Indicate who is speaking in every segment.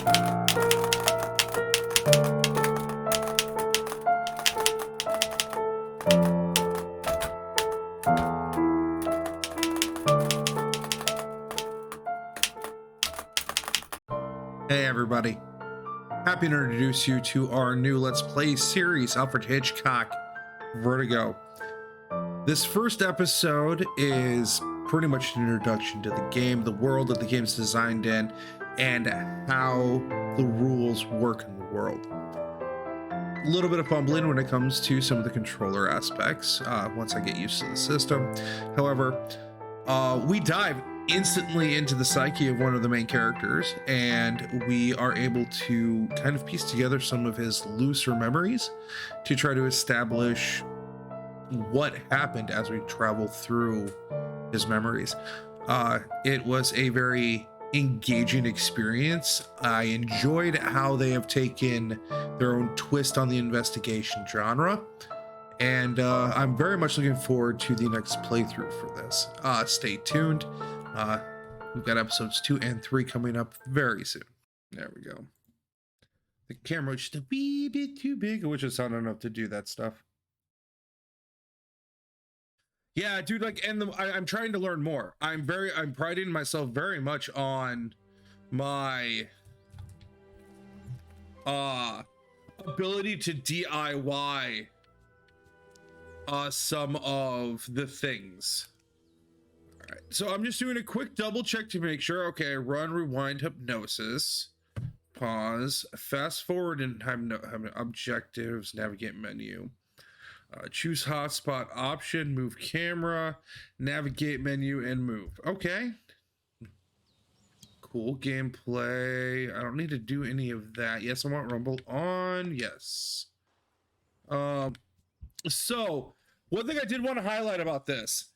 Speaker 1: Hey everybody, happy to introduce you to our new Let's Play series, Alfred Hitchcock, Vertigo. This first episode is pretty much an introduction to the game, the world that the game is designed in, and how the rules work in the world. A little bit of fumbling when it comes to some of the controller aspects once I get used to the system. However, we dive instantly into the psyche of one of the main characters, and we are able to kind of piece together some of his looser memories to try to establish what happened as we travel through his memories. It was a very engaging experience. I enjoyed how they have taken their own twist on the investigation genre, and I'm very much looking forward to the next playthrough for this. Stay tuned. We've got episodes 2 and 3 coming up very soon. There we go. The camera was just a wee bit too big, which is not enough to do that stuff. Yeah, dude, like, and I'm trying to learn more. I'm priding myself very much on my ability to DIY some of the things. All right, so I'm just doing a quick double check to make sure. Okay, run, rewind, hypnosis, pause, fast forward, and have objectives, navigate menu. Choose hotspot option, move camera, navigate menu, and move. Okay. Cool gameplay. I don't need to do any of that. Yes, I want rumble on. Yes. So one thing I did want to highlight about this.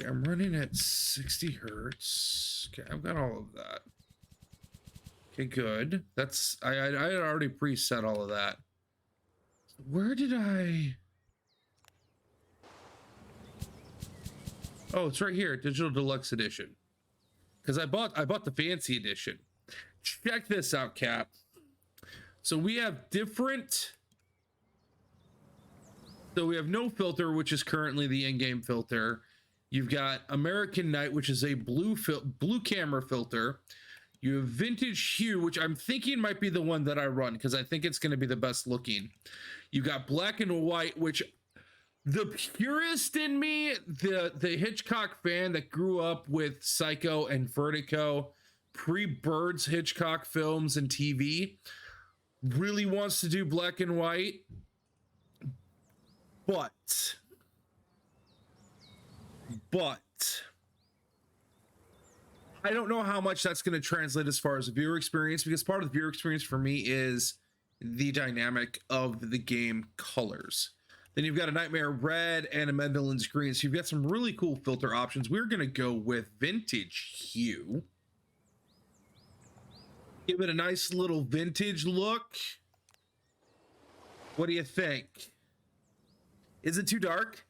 Speaker 1: I'm running at 60 hertz. Okay, I've got all of that. Okay, good. That's I had already preset all of that. Where did I? Oh, it's right here, Digital Deluxe Edition. Because I bought the fancy edition. Check this out, Cap. So we have different. So we have no filter, which is currently the in-game filter. You've got American Night, which is a blue camera filter. You have Vintage Hue, which I'm thinking might be the one that I run because I think it's going to be the best looking. You got Black and White, which the purist in me, the Hitchcock fan that grew up with Psycho and Vertigo, pre-Birds Hitchcock films and TV, really wants to do black and white, but I don't know how much that's going to translate as far as the viewer experience, because part of the viewer experience for me is the dynamic of the game colors. Then you've got a Nightmare Red and a Mendelins Green, so you've got some really cool filter options. We're going to go with Vintage Hue. Give it a nice little vintage look. What do you think? Is it too dark?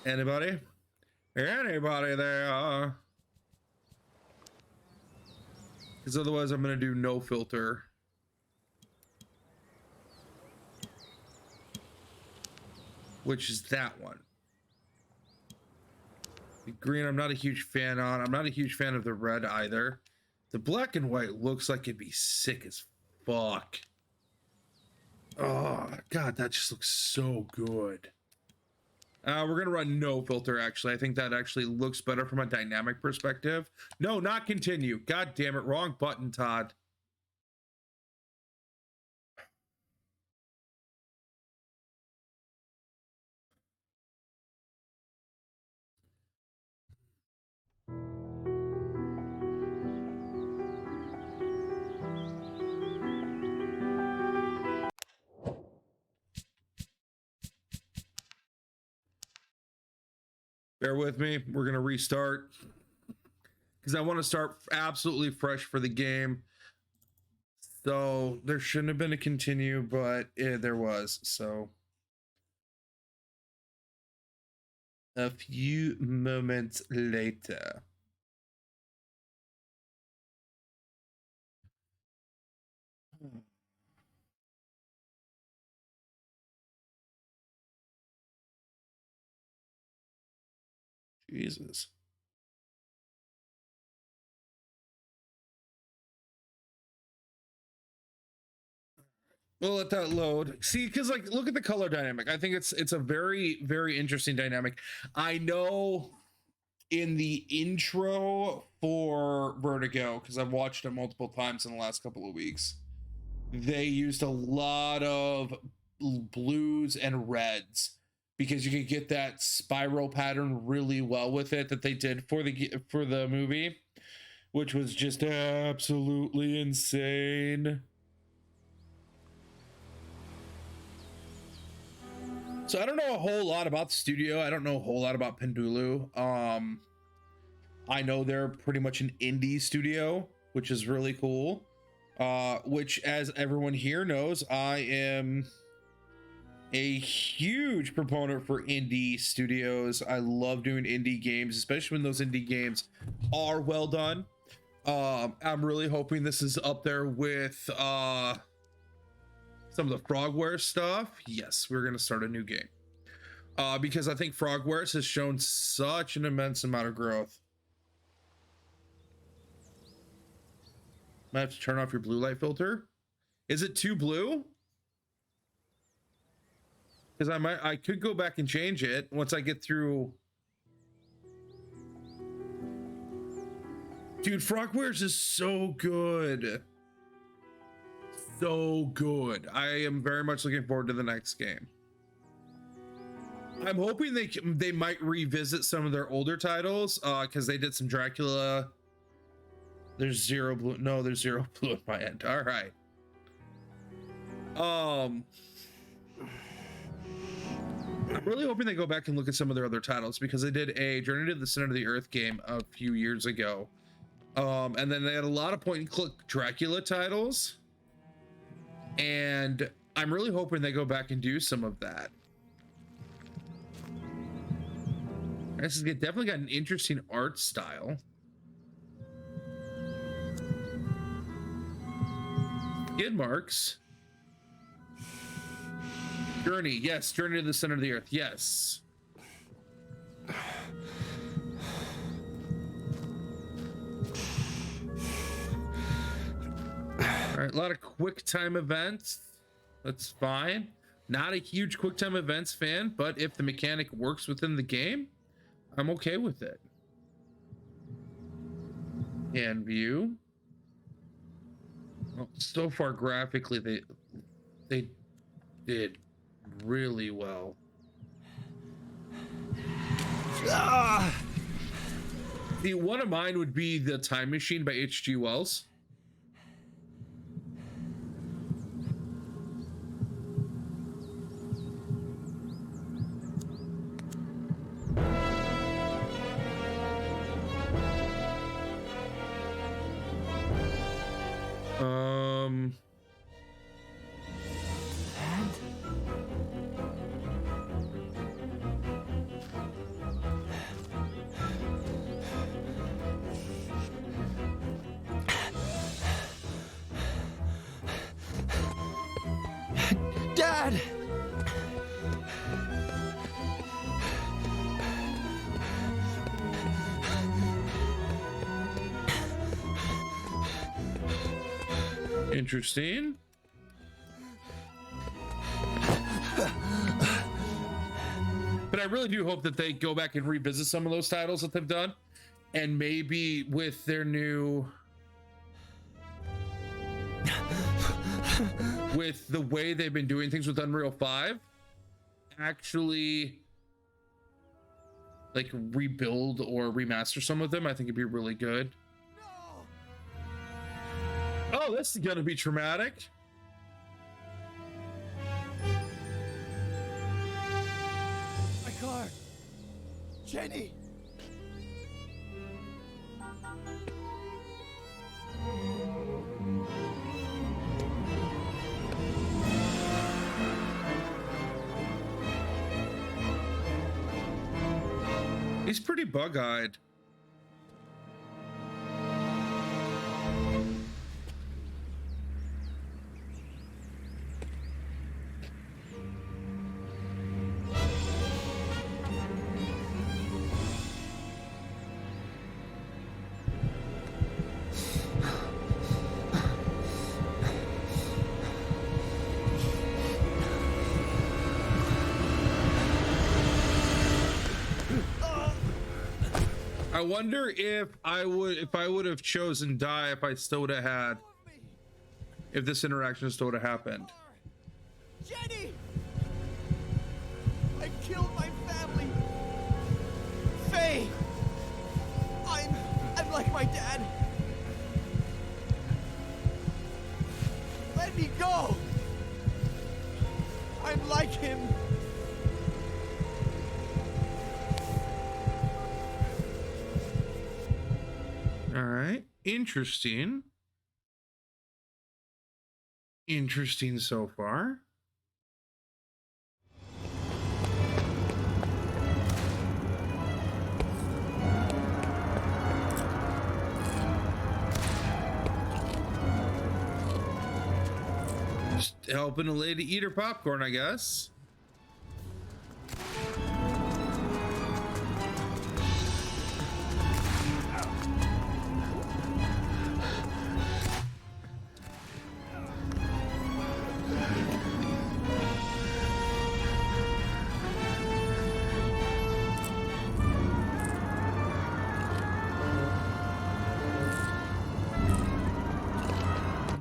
Speaker 1: Anybody? Anybody there? Because otherwise I'm going to do no filter. Which is that one. The green I'm not a huge fan on. I'm not a huge fan of the red either. The black and white looks like it'd be sick as fuck. Oh, God, that just looks so good. We're gonna run no filter, actually. I think that actually looks better from a dynamic perspective. No, not continue. God damn it, wrong button, Todd. Bear with me. We're going to restart because I want to start absolutely fresh for the game. So there shouldn't have been a continue, but there was. So a few moments later. Jesus. We'll let that load. See, because like, look at the color dynamic. I think it's a very, very interesting dynamic. I know in the intro for Vertigo, because I've watched it multiple times in the last couple of weeks, they used a lot of blues and reds because you could get that spiral pattern really well with it that they did for the movie, which was just absolutely insane. So I don't know a whole lot about the studio. I don't know a whole lot about Pendulu. I know they're pretty much an indie studio, which is really cool. Which, as everyone here knows, I am a huge proponent for indie studios. I love doing indie games, especially when those indie games are well done. I'm really hoping this is up there with some of the Frogwares stuff. Yes, we're gonna start a new game because I think Frogwares has shown such an immense amount of growth. Might have to turn off your blue light filter. Is it too blue? Because I could go back and change it once I get through. Dude, Frogwares is so good. So good. I am very much looking forward to the next game. I'm hoping they might revisit some of their older titles because they did some Dracula. There's zero blue. No, there's zero blue at my end. All right. I'm really hoping they go back and look at some of their other titles because they did a Journey to the Center of the Earth game a few years ago. And then they had a lot of point and click Dracula titles. And I'm really hoping they go back and do some of that. This has definitely got an interesting art style. Skid marks. Journey, yes. Journey to the Center of the Earth, yes. All right, a lot of quick time events. That's fine. Not a huge quick time events fan, but if the mechanic works within the game, I'm okay with it. And view. Well, so far graphically, they did really well. See, one of mine would be The Time Machine by H.G. Wells.
Speaker 2: Dad!
Speaker 1: Interesting. But I really do hope that they go back and revisit some of those titles that they've done, and maybe with their new, with the way they've been doing things with Unreal 5, actually like rebuild or remaster some of them. I think it'd be really good. Oh, this is gonna be traumatic.
Speaker 2: My car. Jenny!
Speaker 1: He's pretty bug-eyed. I wonder if I would have chosen die if I still would have had, if this interaction still would have happened.
Speaker 2: Jenny! I killed my family. Faye! I'm like my dad. Let me go! I'm like him.
Speaker 1: All right, interesting. Interesting so far. Just helping a lady eat her popcorn, I guess.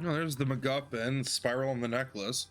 Speaker 1: Oh, there's the MacGuffin, spiral on the necklace.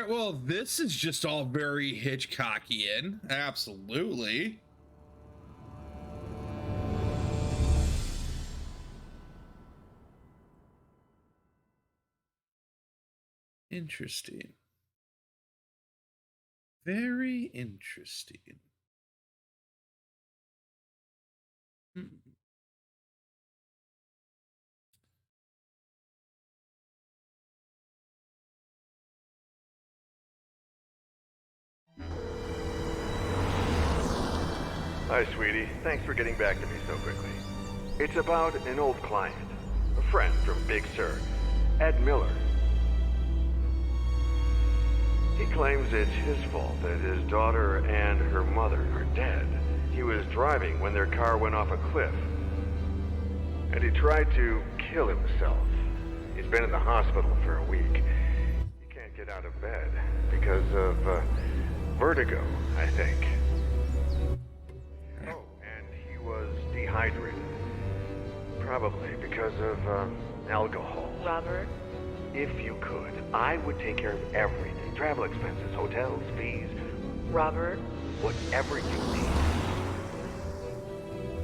Speaker 1: Well, this is just all very Hitchcockian. Absolutely. Interesting. Very interesting.
Speaker 3: Hi, sweetie. Thanks for getting back to me so quickly. It's about an old client, a friend from Big Sur, Ed Miller. He claims it's his fault that his daughter and her mother are dead. He was driving when their car went off a cliff, and he tried to kill himself. He's been in the hospital for a week. He can't get out of bed because of vertigo, I think. Oh, and he was dehydrated. Probably because of alcohol.
Speaker 4: Robert?
Speaker 3: If you could, I would take care of everything. Travel expenses, hotels, fees.
Speaker 4: Robert?
Speaker 3: Whatever you need.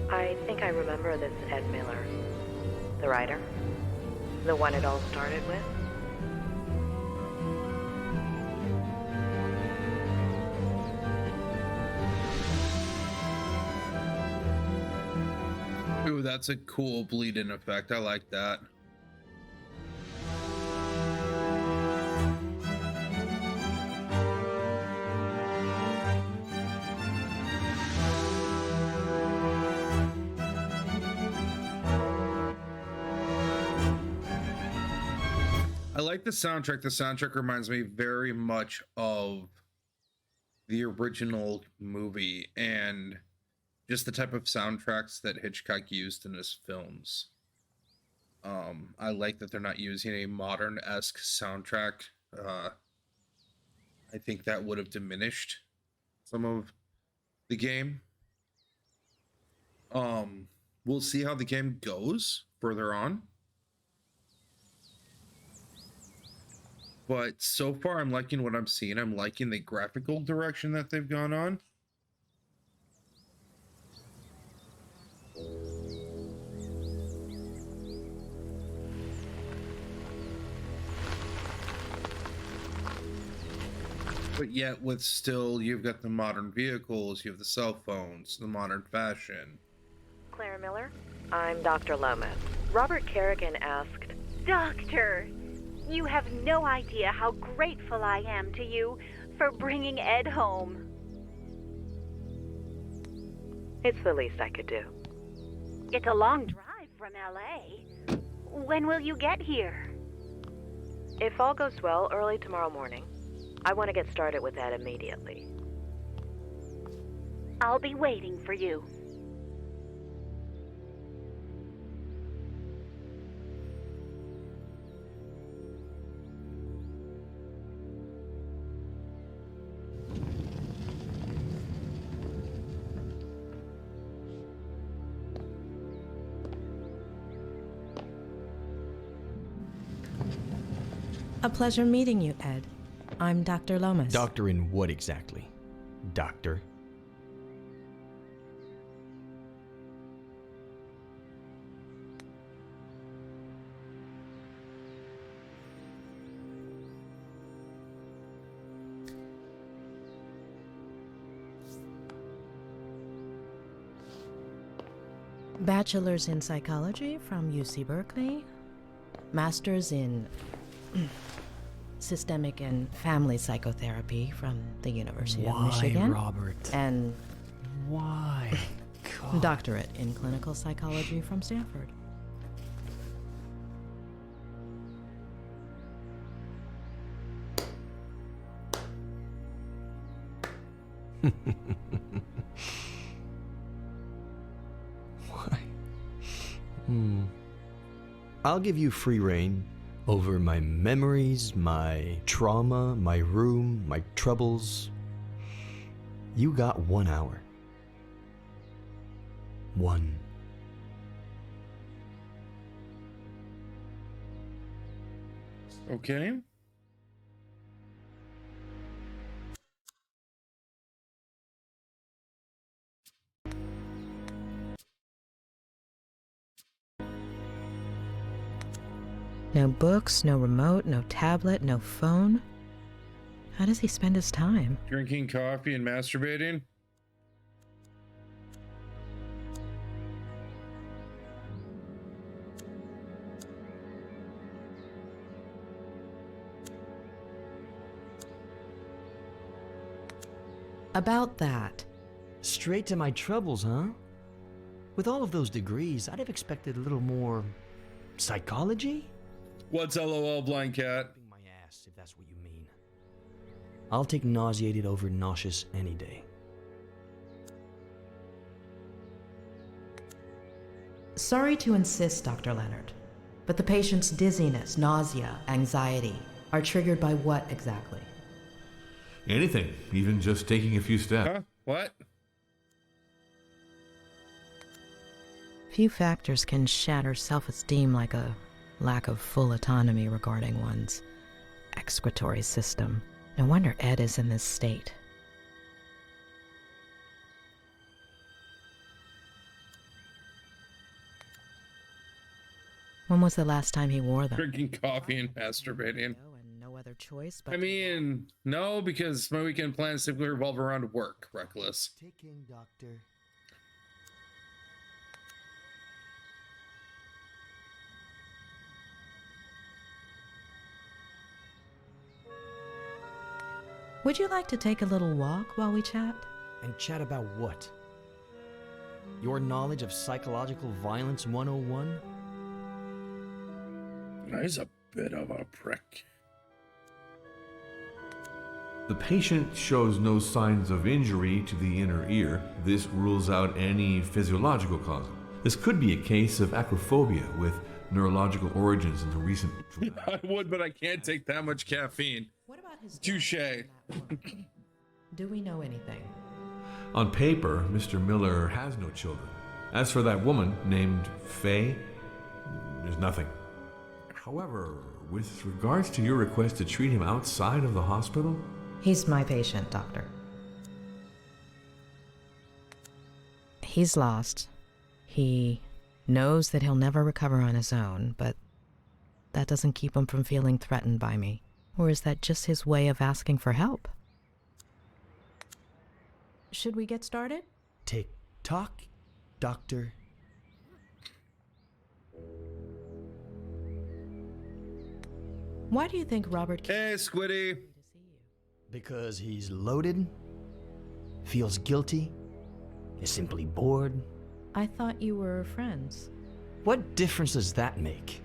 Speaker 4: I think I remember this Ed Miller. The writer? The one it all started with?
Speaker 1: Ooh, that's a cool bleed-in effect. I like that. I like the soundtrack. The soundtrack reminds me very much of the original movie and just the type of soundtracks that Hitchcock used in his films. I like that they're not using a modern-esque soundtrack. I think that would have diminished some of the game. We'll see how the game goes further on. But so far, I'm liking what I'm seeing. I'm liking the graphical direction that they've gone on. But yet with still, you've got the modern vehicles, you have the cell phones, the modern fashion.
Speaker 4: Clara Miller? I'm Dr. Lomas. Robert Kerrigan asked...
Speaker 5: Doctor, you have no idea how grateful I am to you for bringing Ed home.
Speaker 4: It's the least I could do.
Speaker 5: It's a long drive from L.A. When will you get here?
Speaker 4: If all goes well, early tomorrow morning. I want to get started with that immediately.
Speaker 5: I'll be waiting for you.
Speaker 6: A pleasure meeting you, Ed. I'm Dr. Lomas.
Speaker 7: Doctor in what exactly? Doctor?
Speaker 6: Bachelor's in psychology from UC Berkeley. Master's in systemic and family psychotherapy from the University of Michigan.
Speaker 7: Why, Robert?
Speaker 6: And
Speaker 7: Why? God.
Speaker 6: doctorate in clinical psychology from Stanford.
Speaker 7: Why? I'll give you free rein over my memories, my trauma, my room, my troubles. You got 1 hour. One.
Speaker 1: Okay.
Speaker 6: No books, no remote, no tablet, no phone. How does he spend his time?
Speaker 1: Drinking coffee and masturbating.
Speaker 6: About that.
Speaker 7: Straight to my troubles, huh? With all of those degrees, I'd have expected a little more psychology?
Speaker 1: What's LOL, blind cat?
Speaker 7: Wiping my ass, if that's what you mean. I'll take nauseated over nauseous any day.
Speaker 6: Sorry to insist, Dr. Leonard, but the patient's dizziness, nausea, anxiety are triggered by what exactly?
Speaker 8: Anything, even just taking a few steps.
Speaker 1: Huh? What?
Speaker 6: Few factors can shatter self-esteem like a lack of full autonomy regarding one's excretory system. No wonder Ed is in this state. When was the last time he wore them?
Speaker 1: Drinking coffee and masturbating.
Speaker 6: And no other choice but
Speaker 1: I mean, no, because my weekend plans typically revolve around work. Reckless.
Speaker 7: Taking, doctor.
Speaker 6: Would you like to take a little walk while we chat?
Speaker 7: And chat about what? Your knowledge of psychological violence 101?
Speaker 1: He's a bit of a prick.
Speaker 8: The patient shows no signs of injury to the inner ear. This rules out any physiological cause. This could be a case of acrophobia with neurological origins in the recent.
Speaker 1: I would, but I can't take that much caffeine.
Speaker 6: What about his
Speaker 1: Touche.
Speaker 6: daughter and that woman? Do we know anything?
Speaker 8: On paper, Mr. Miller has no children. As for that woman named Faye, there's nothing. However, with regards to your request to treat him outside of the hospital,
Speaker 6: He's my patient, Doctor. He's lost. He knows that he'll never recover on his own, but that doesn't keep him from feeling threatened by me. Or is that just his way of asking for help? Should we get started?
Speaker 7: Tick tock, doctor.
Speaker 6: Why do you think Robert
Speaker 1: Hey, Squiddy.
Speaker 7: Because he's loaded, feels guilty, is simply bored.
Speaker 6: I thought you were friends.
Speaker 7: What difference does that make?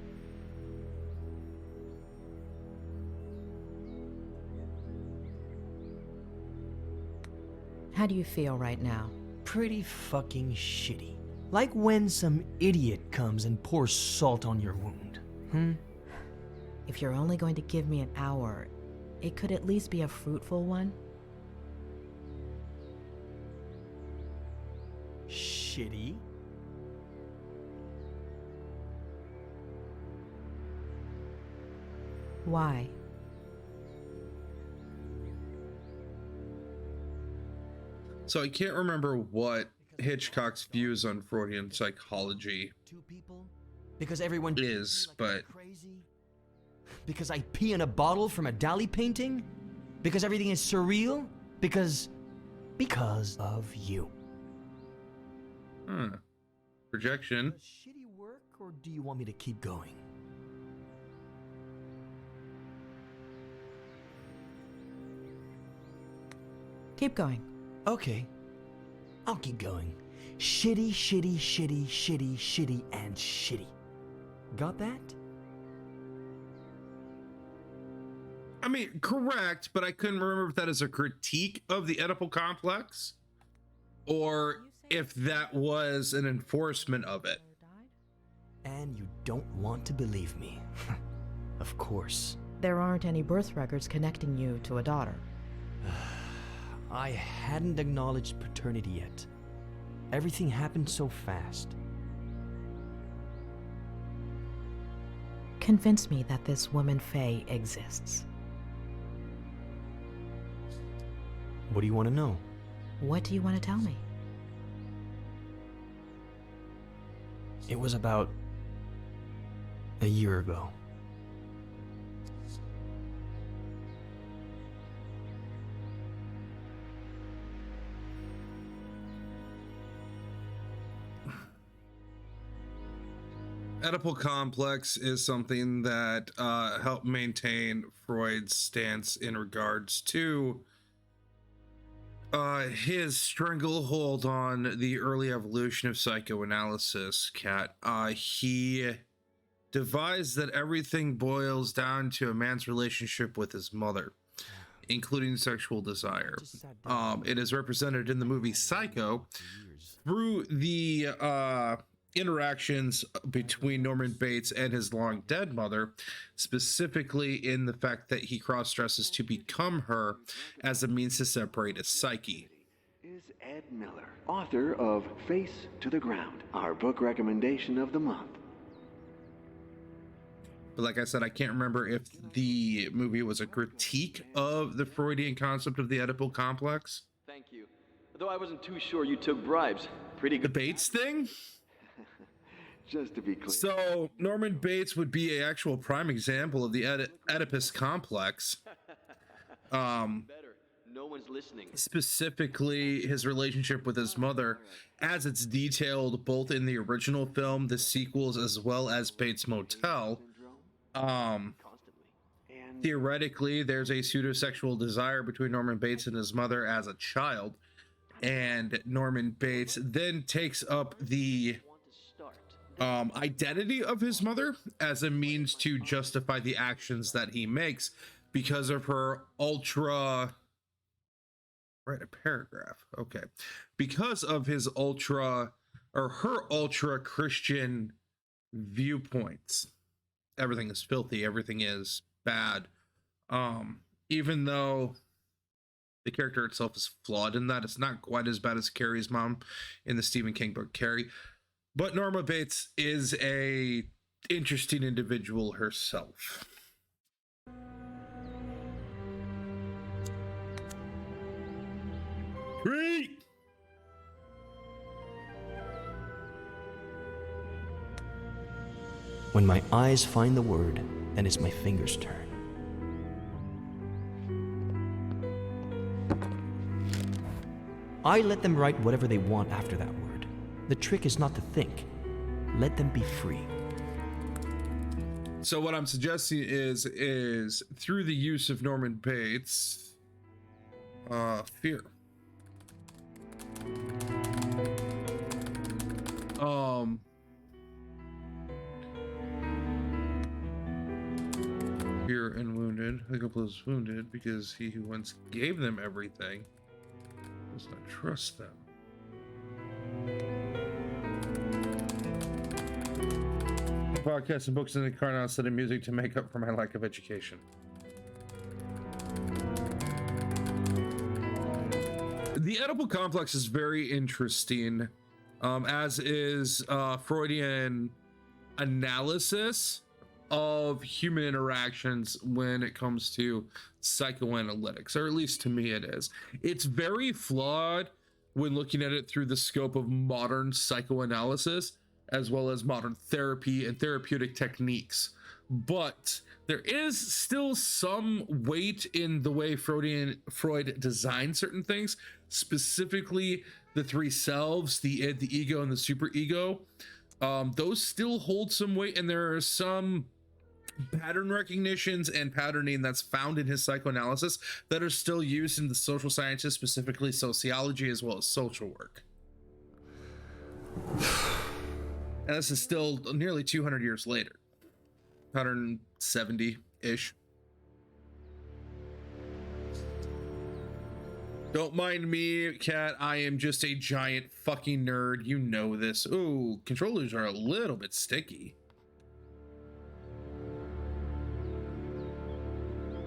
Speaker 6: How do you feel right now?
Speaker 7: Pretty fucking shitty. Like when some idiot comes and pours salt on your wound.
Speaker 6: If you're only going to give me an hour, it could at least be a fruitful one.
Speaker 7: Shitty?
Speaker 6: Why?
Speaker 1: So I can't remember what Hitchcock's views on Freudian psychology
Speaker 7: Two people? Because everyone
Speaker 1: is, but
Speaker 7: crazy? Because I pee in a bottle from a Dali painting? Because everything is surreal? Because of you.
Speaker 1: projection.
Speaker 7: Does shitty work, or do you want me to keep going?
Speaker 6: Keep going.
Speaker 7: Okay, I'll keep going. Shitty, shitty, shitty, shitty, shitty, and shitty. Got that?
Speaker 1: I mean, correct, but I couldn't remember if that is a critique of the Oedipal complex or if that was an enforcement of it.
Speaker 7: And you don't want to believe me. Of course.
Speaker 6: There aren't any birth records connecting you to a daughter.
Speaker 7: I hadn't acknowledged paternity yet. Everything happened so fast.
Speaker 6: Convince me that this woman Faye exists.
Speaker 7: What do you want to know?
Speaker 6: What do you want to tell me?
Speaker 7: It was about a year ago.
Speaker 1: Oedipal complex is something that helped maintain Freud's stance in regards to his stranglehold on the early evolution of psychoanalysis, Kat. He devised that everything boils down to a man's relationship with his mother, including sexual desire. It is represented in the movie Psycho through the interactions between Norman Bates and his long dead mother, specifically in the fact that he cross-dresses to become her as a means to separate his psyche.
Speaker 3: Is Ed Miller, author of Face to the Ground, our book recommendation of the month.
Speaker 1: But like I said, I can't remember if the movie was a critique of the Freudian concept of the Oedipal complex.
Speaker 9: Thank you. Though I wasn't too sure you took bribes. Pretty
Speaker 1: The
Speaker 9: good.
Speaker 1: Bates thing?
Speaker 3: Just to be clear.
Speaker 1: So Norman Bates would be an actual prime example of the Oedipus complex.
Speaker 9: Better. No one's listening.
Speaker 1: Specifically his relationship with his mother, as it's detailed both in the original film, the sequels, as well as Bates Motel. Theoretically, there's a pseudosexual desire between Norman Bates and his mother as a child, and Norman Bates then takes up the identity of his mother as a means to justify the actions that he makes because of her ultra because of his ultra or her ultra Christian viewpoints. Everything is filthy, everything is bad. Even though the character itself is flawed in that, it's not quite as bad as Carrie's mom in the Stephen King book Carrie. But Norma Bates is a interesting individual herself. Great.
Speaker 7: When my eyes find the word, then it's my fingers' turn. I let them write whatever they want after that word. The trick is not to think. Let them be free.
Speaker 1: So what I'm suggesting is through the use of Norman Bates, fear. Fear and wounded. The couple is wounded because he who once gave them everything does not trust them. Podcasts and books in the car now instead of music to make up for my lack of education. The Oedipal complex is very interesting, as is Freudian analysis of human interactions when it comes to psychoanalytics, or at least to me it is. It's very flawed when looking at it through the scope of modern psychoanalysis, as well as modern therapy and therapeutic techniques. But there is still some weight in the way Freud designed certain things, specifically the three selves, the id, the ego, and the superego. Those still hold some weight, and there are some pattern recognitions and patterning that's found in his psychoanalysis that are still used in the social sciences, specifically sociology, as well as social work. And this is still nearly 200 years later, 170-ish. Don't mind me, Cat. I am just a giant fucking nerd. You know this. Ooh, controllers are a little bit sticky.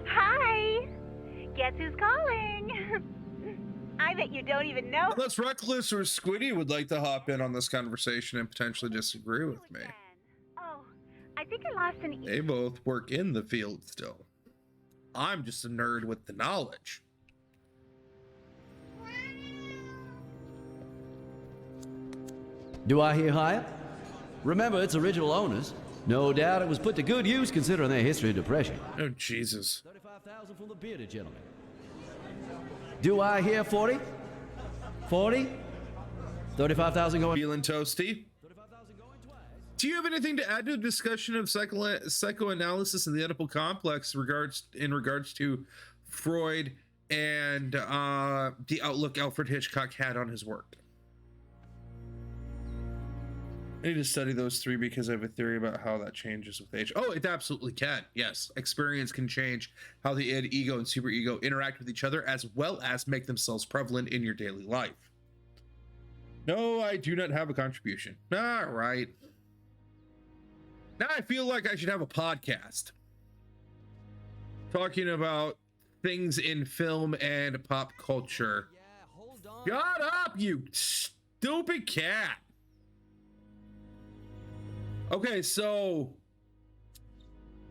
Speaker 5: Hi! Guess who's calling? I bet you don't even know.
Speaker 1: Unless Reckless or Squiddy would like to hop in on this conversation and potentially disagree with me.
Speaker 5: Oh, I think I lost an...
Speaker 1: They both work in the field still. I'm just a nerd with the knowledge.
Speaker 10: Do I hear higher? Remember, it's original owners. No doubt it was put to good use considering their history of depression.
Speaker 1: Oh, Jesus.
Speaker 10: 35,000 from the bearded gentleman. Do I hear 40? 40? 35,000 going...
Speaker 1: Feeling toasty? Do you have anything to add to the discussion of psychoanalysis and the Oedipal complex in regards to Freud and the outlook Alfred Hitchcock had on his work? I need to study those three because I have a theory about how that changes with age. Oh, it absolutely can. Yes, experience can change how the id, ego, and superego interact with each other, as well as make themselves prevalent in your daily life. No, I do not have a contribution. All right. Now I feel like I should have a podcast talking about things in film and pop culture. Shut up, you stupid cat. Okay, so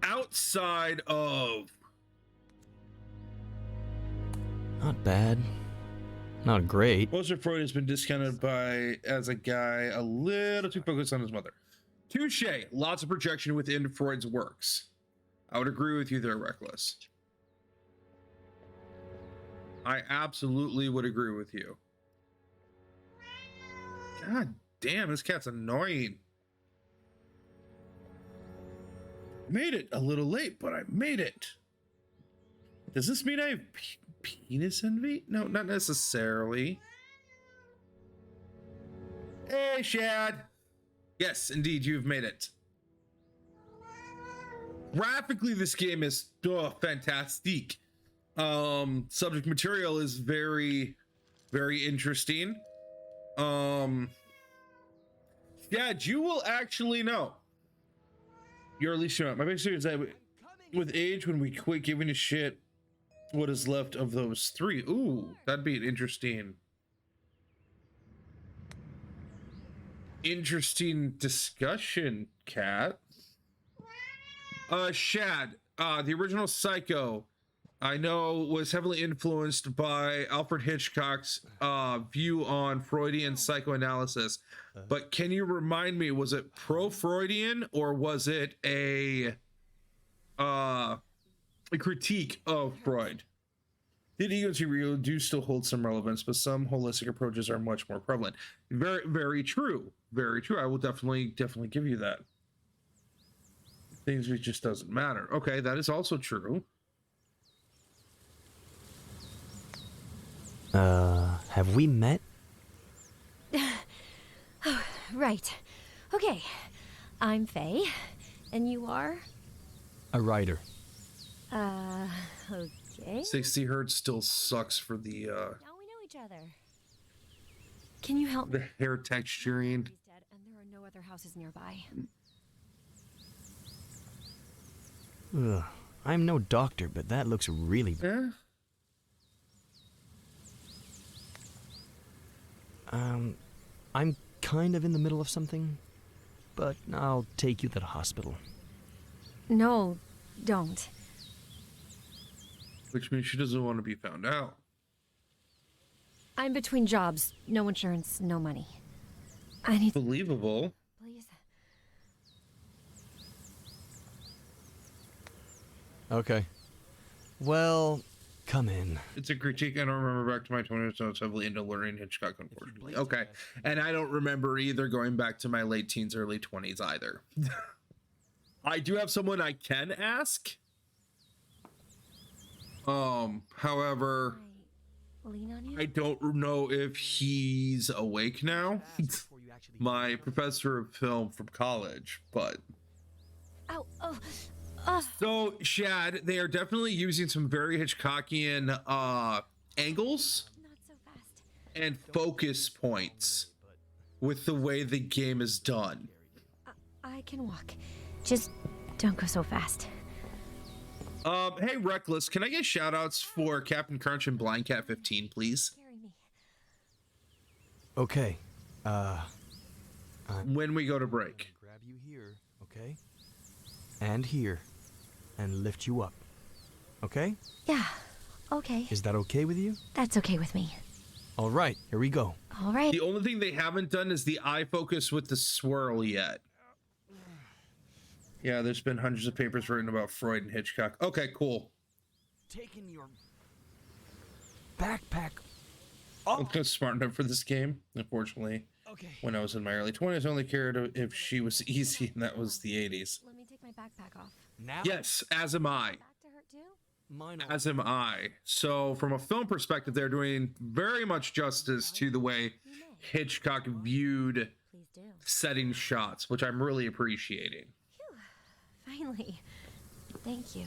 Speaker 1: outside of...
Speaker 7: Not bad. Not great.
Speaker 1: Most of Freud has been discounted as a guy a little too focused on his mother. Touche. Lots of projection within Freud's works. I would agree with you there, Reckless. I absolutely would agree with you. God damn, this cat's annoying. Made it a little late, but I made it. Does this mean I have penis envy? No, not necessarily. Hey, Shad. Yes, indeed, you've made it. Graphically, this game is fantastic. Subject material is very, very interesting. Shad, you will actually know. You're at least showing up. My biggest fear is that with age, when we quit giving a shit, what is left of those three? Ooh, that'd be an interesting discussion, Cat. Shad, the original Psycho, I know, was heavily influenced by Alfred Hitchcock's view on Freudian psychoanalysis. But can you remind me, was it pro-Freudian or was it a critique of Freud? Did egos do still hold some relevance, but some holistic approaches are much more prevalent. Very, very true. Very true. I will definitely give you that. Things it just doesn't matter. Okay, that is also true.
Speaker 7: Have we met?
Speaker 11: Oh, right. Okay. I'm Faye, and you are?
Speaker 7: A writer.
Speaker 11: Okay.
Speaker 1: 60 hertz still sucks for the
Speaker 11: Now we know each other. Can you help me?
Speaker 1: the hair texturing.
Speaker 11: He's dead, and there are no other houses nearby.
Speaker 7: Ugh, I'm no doctor, but that looks really bad. I'm kind of in the middle of something, but I'll take you to the hospital.
Speaker 11: No, don't.
Speaker 1: Which means she doesn't want to be found out.
Speaker 11: I'm between jobs. No insurance, no money. I need...
Speaker 1: Believable.
Speaker 11: Please.
Speaker 7: Okay. Well, come in.
Speaker 1: It's a critique. I don't remember back to my 20s, so I was heavily into learning Hitchcock, unfortunately. Okay. And I don't remember either going back to my late teens, early 20s either. I do have someone I can ask. However,
Speaker 11: Lean on you?
Speaker 1: I don't know if he's awake now. My professor of film from college, but...
Speaker 11: Ow, oh.
Speaker 1: So, Shad, they are definitely using some very Hitchcockian angles
Speaker 11: Not so fast.
Speaker 1: and focus points with the way the game is done.
Speaker 11: I can walk. Just don't go so fast.
Speaker 1: Hey, Reckless, can I get shout-outs for Captain Crunch and Blind Cat 15, please?
Speaker 11: Carry me.
Speaker 7: Okay.
Speaker 1: When we go to break.
Speaker 7: Grab you here, okay? And here. And lift you up. Okay?
Speaker 11: Yeah, okay.
Speaker 7: Is that okay with you?
Speaker 11: That's okay with me.
Speaker 7: All right, here we go.
Speaker 11: All right.
Speaker 1: The only thing they haven't done is the eye focus with the swirl yet. Yeah, there's been hundreds of papers written about Freud and Hitchcock. Okay, cool.
Speaker 7: Taking your backpack.
Speaker 1: I'm not smart enough for this game, unfortunately.
Speaker 7: Okay.
Speaker 1: When I was in my early 20s, I only cared if she was easy, and that was the 80s.
Speaker 11: Let me take my backpack off.
Speaker 7: Now?
Speaker 1: Yes, as am I.
Speaker 11: Back to hurt too?
Speaker 7: Mine.
Speaker 1: As am I. So, from a film perspective, they're doing very much justice to the way Hitchcock viewed
Speaker 11: Please do.
Speaker 1: setting shots, which I'm really appreciating.
Speaker 11: Finally. Thank you.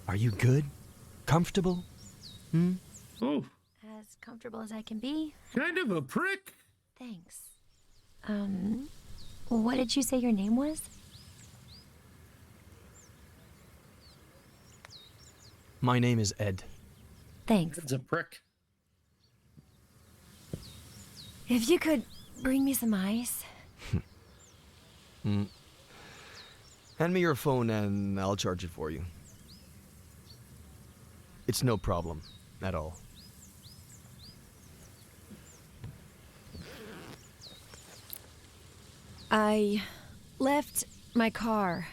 Speaker 7: Are you good? Comfortable?
Speaker 1: Oh,
Speaker 11: As comfortable as I can be.
Speaker 1: kind of a prick.
Speaker 11: Thanks. What did you say your name was?
Speaker 7: My name is Ed.
Speaker 11: Thanks.
Speaker 1: It's a prick.
Speaker 11: If you could bring me some ice.
Speaker 7: Hand me your phone and I'll charge it for you. It's no problem at all.
Speaker 11: I left my car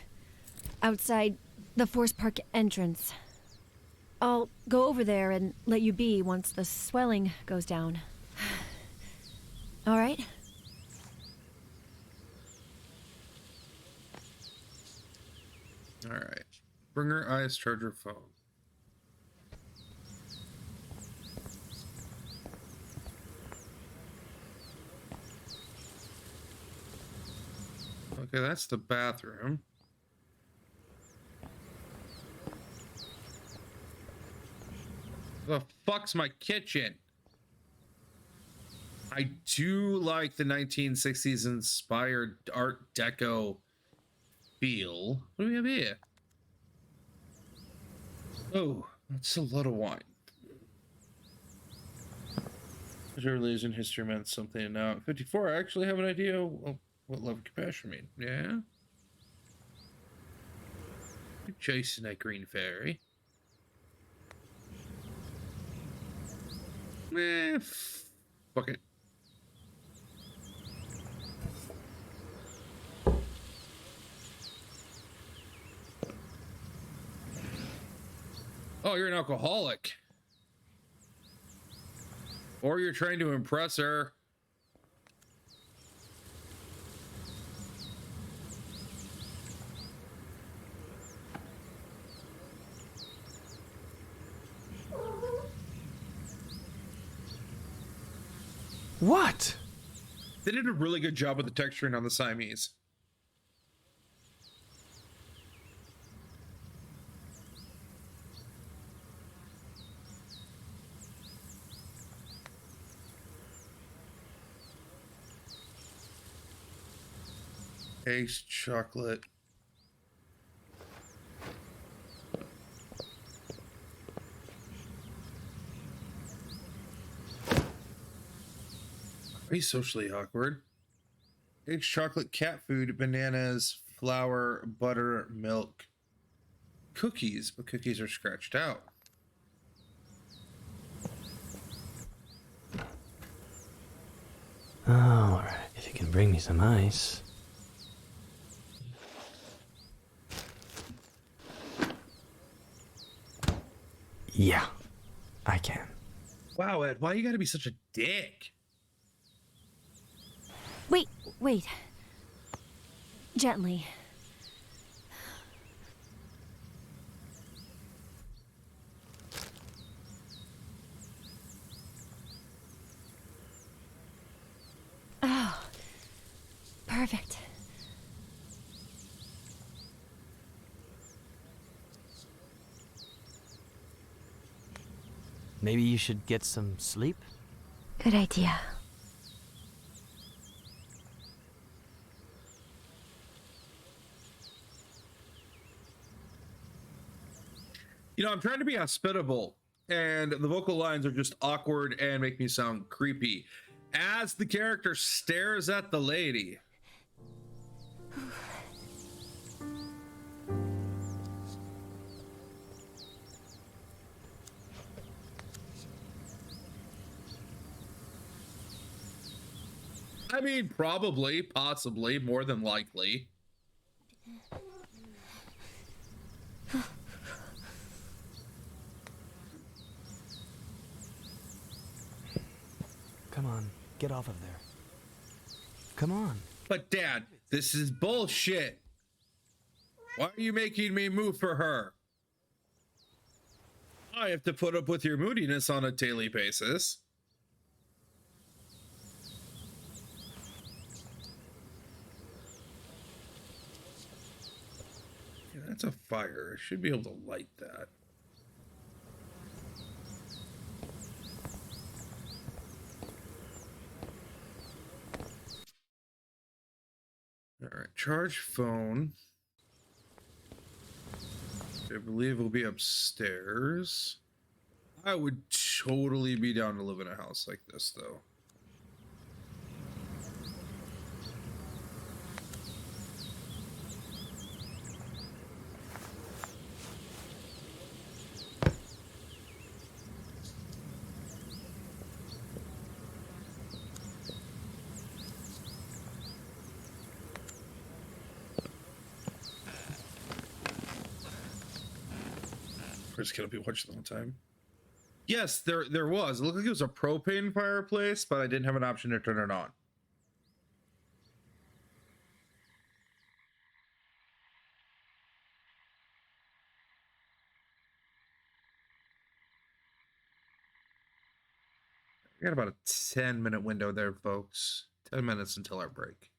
Speaker 11: outside the Forest Park entrance. I'll go over there and let you be once the swelling goes down. All right?
Speaker 1: All right. Bring her eyes, charge her phone. Okay, that's the bathroom. The fuck's my kitchen? I do like the 1960s inspired Art Deco feel. What do we have here? Oh, that's a lot of wine. Early in history meant something. Now at 54, I actually have an idea of what love and compassion mean. Yeah? You're chasing that green fairy. Fuck it. Oh, you're an alcoholic. Or you're trying to impress her.
Speaker 12: What?
Speaker 1: They did a really good job with the texturing on the Siamese. Ace chocolate. Very socially awkward. Eggs, chocolate, cat food, bananas, flour, butter, milk, cookies, but cookies are scratched out.
Speaker 7: All right, if you can bring me some ice. Yeah, I can.
Speaker 1: Wow, Ed, why you gotta be such a dick?
Speaker 11: Wait. Gently. Oh, perfect.
Speaker 7: Maybe you should get some sleep?
Speaker 11: Good idea.
Speaker 1: You know, I'm trying to be hospitable, and the vocal lines are just awkward and make me sound creepy as the character stares at the lady. I mean, probably, possibly, more than likely.
Speaker 7: Come on, get off of there. Come on.
Speaker 1: But Dad, this is bullshit. Why are you making me move for her? I have to put up with your moodiness on a daily basis. Yeah, that's a fire. I should be able to light that. All right, charge phone. I believe will be upstairs. I would totally be down to live in a house like this, though. Just gonna be watching the whole time. Yes, there was. It looked like it was a propane fireplace, but I didn't have an option to turn it on. We got about a 10-minute window there, folks. 10 minutes until our break.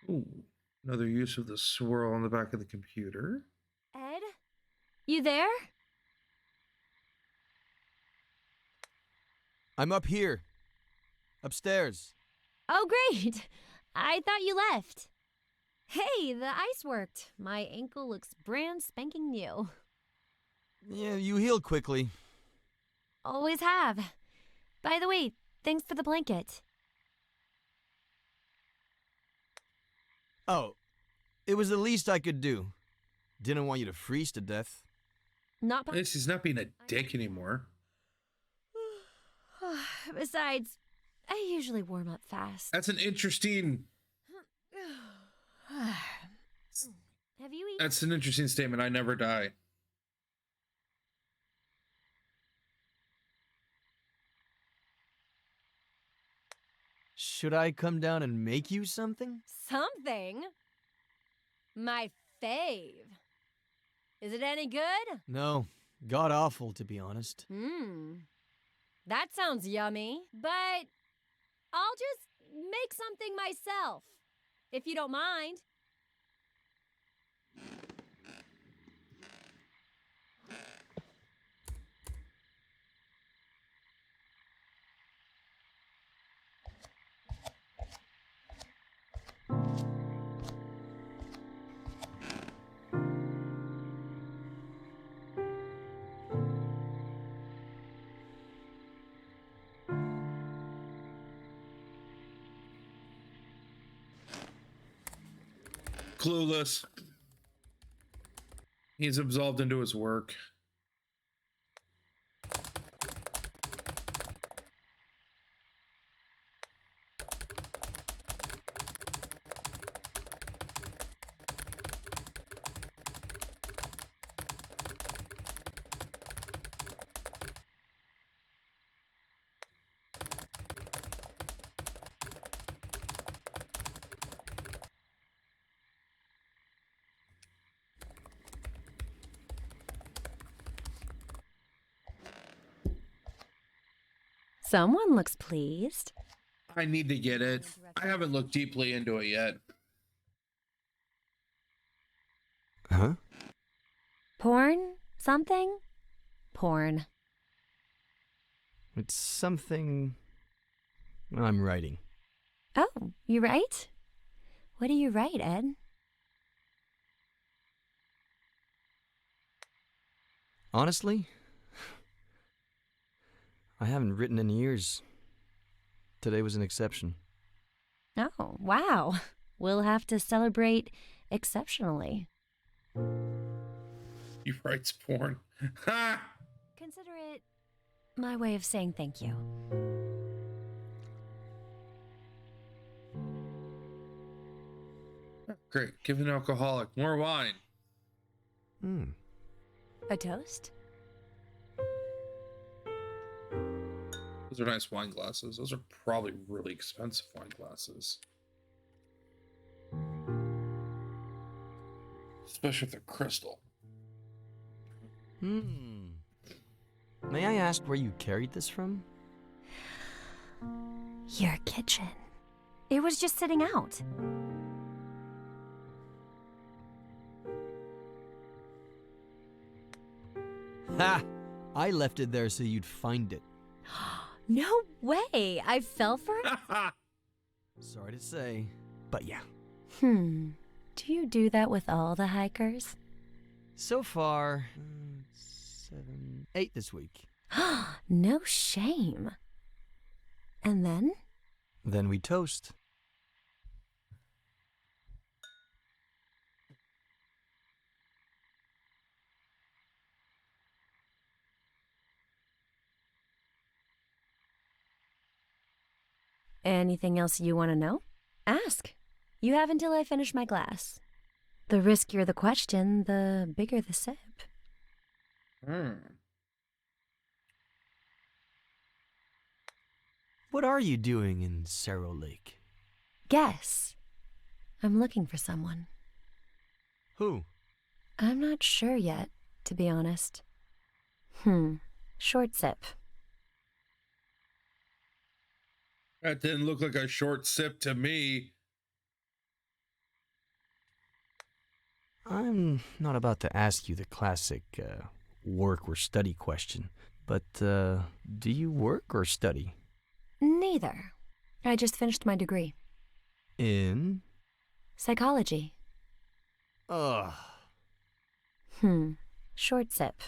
Speaker 1: Ooh. Another use of the swirl on the back of the computer.
Speaker 11: Ed? You there?
Speaker 7: I'm up here. Upstairs.
Speaker 11: Oh, great. I thought you left. Hey, the ice worked. My ankle looks brand spanking new.
Speaker 7: Yeah, you healed quickly.
Speaker 11: Always have. By the way, thanks for the blanket.
Speaker 7: Oh, it was the least I could do. Didn't want you to freeze to death.
Speaker 11: Not
Speaker 1: At least he's not being a dick anymore.
Speaker 11: Besides, I usually warm up fast.
Speaker 1: That's an interesting...
Speaker 11: Have you eaten?
Speaker 1: That's an interesting statement. I never die.
Speaker 7: Should I come down and make you something?
Speaker 11: Something? My fave. Is it any good?
Speaker 7: No, god awful to be honest.
Speaker 11: That sounds yummy, but I'll just make something myself, if you don't mind.
Speaker 1: Clueless. He's absolved into his work.
Speaker 11: Someone looks pleased.
Speaker 1: I need to get it. I haven't looked deeply into it yet.
Speaker 7: Huh?
Speaker 11: Porn? Something? Porn.
Speaker 7: It's something I'm writing.
Speaker 11: Oh, you write? What do you write, Ed?
Speaker 7: Honestly, I haven't written in years. Today was an exception.
Speaker 11: Oh, wow. We'll have to celebrate exceptionally.
Speaker 1: He writes porn. Ha!
Speaker 11: Consider it my way of saying thank you.
Speaker 1: Great. Give an alcoholic more wine.
Speaker 11: A toast?
Speaker 1: Those are nice wine glasses. Those are probably really expensive wine glasses. Especially if they're crystal.
Speaker 7: May I ask where you carried this from?
Speaker 11: Your kitchen. It was just sitting out.
Speaker 7: Ha! I left it there so you'd find it.
Speaker 11: No way! I fell for it?
Speaker 7: Sorry to say, but yeah.
Speaker 11: Do you do that with all the hikers?
Speaker 7: So far, 7, 8 this week.
Speaker 11: No shame. And then?
Speaker 7: Then we toast.
Speaker 11: Anything else you want to know? Ask. You have until I finish my glass. The riskier the question, the bigger the sip.
Speaker 7: What are you doing in Cerro Lake?
Speaker 11: Guess. I'm looking for someone.
Speaker 7: Who?
Speaker 11: I'm not sure yet, to be honest. Short sip.
Speaker 1: That didn't look like a short sip to me.
Speaker 7: I'm not about to ask you the classic work or study question, but do you work or study?
Speaker 11: Neither. I just finished my degree.
Speaker 7: In?
Speaker 11: Psychology.
Speaker 7: Ugh.
Speaker 11: Short sip.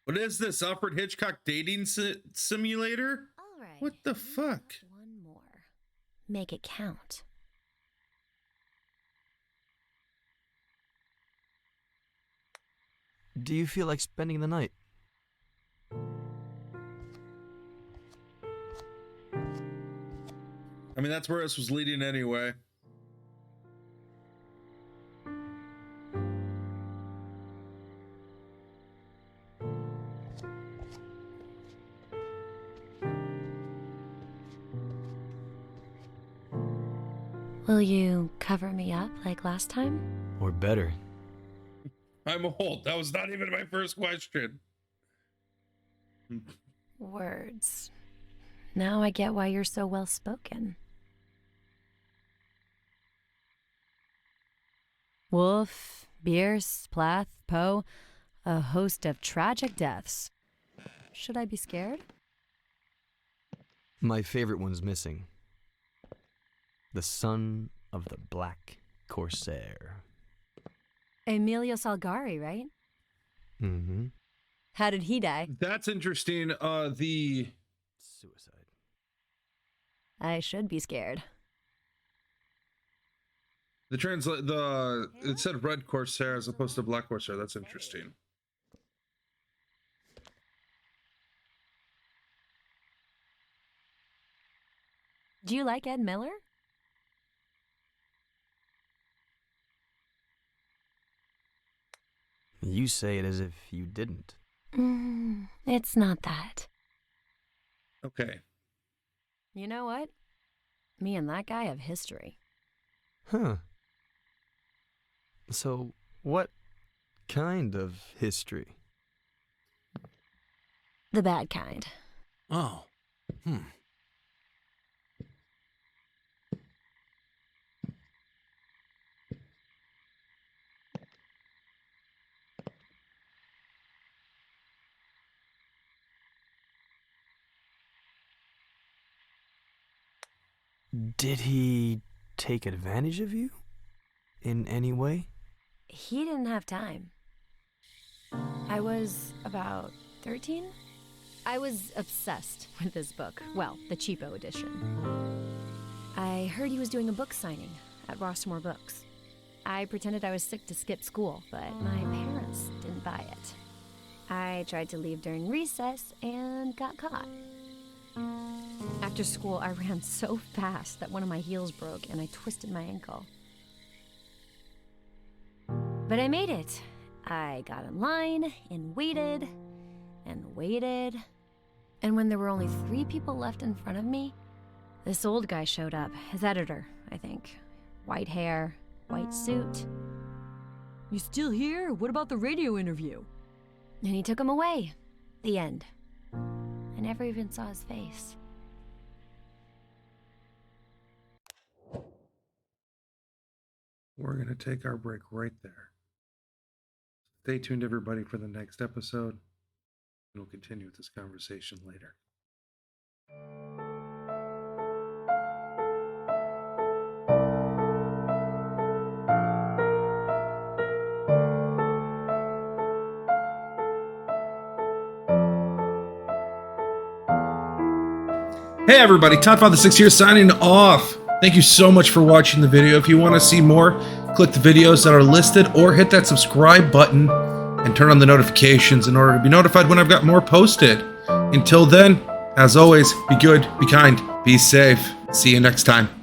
Speaker 1: What is this? Alfred Hitchcock dating simulator?
Speaker 11: All right.
Speaker 1: What the fuck?
Speaker 11: One more. Make it count.
Speaker 7: Do you feel like spending the night?
Speaker 1: I mean, that's where this was leading anyway.
Speaker 11: Will you cover me up like last time?
Speaker 7: Or better?
Speaker 1: I'm old. That was not even my first question.
Speaker 11: Words. Now I get why you're so well spoken. Wolf, Bierce, Plath, Poe, a host of tragic deaths. Should I be scared?
Speaker 7: My favorite one's missing. The son of the Black Corsair.
Speaker 11: Emilio Salgari, right?
Speaker 7: Mm-hmm.
Speaker 11: How did he die?
Speaker 1: That's interesting. The
Speaker 7: Suicide.
Speaker 11: I should be scared.
Speaker 1: it said Red Corsair as opposed to Black Corsair. That's interesting.
Speaker 11: Do you like Ed Miller?
Speaker 7: You say it as if you didn't.
Speaker 11: It's not that.
Speaker 1: Okay.
Speaker 11: You know what? Me and that guy have history.
Speaker 7: Huh. So, what kind of history?
Speaker 11: The bad kind.
Speaker 7: Oh. Did he take advantage of you? In any way?
Speaker 11: He didn't have time. I was about 13. I was obsessed with this book. Well, the cheapo edition. I heard he was doing a book signing at Rossmore Books. I pretended I was sick to skip school, but my parents didn't buy it. I tried to leave during recess and got caught. After school, I ran so fast that one of my heels broke and I twisted my ankle. But I made it. I got in line and waited and waited. And when there were only 3 people left in front of me, this old guy showed up. His editor, I think. White hair, white suit. "You still here? What about the radio interview?" And he took him away. The end. I never even saw his face.
Speaker 1: We're going to take our break right there. Stay tuned, everybody, for the next episode. We'll continue with this conversation later. Hey everybody, ToddFather6 here signing off. Thank you so much for watching the video. If you want to see more, click the videos that are listed or hit that subscribe button and turn on the notifications in order to be notified when I've got more posted. Until then, as always, be good, be kind, be safe. See you next time.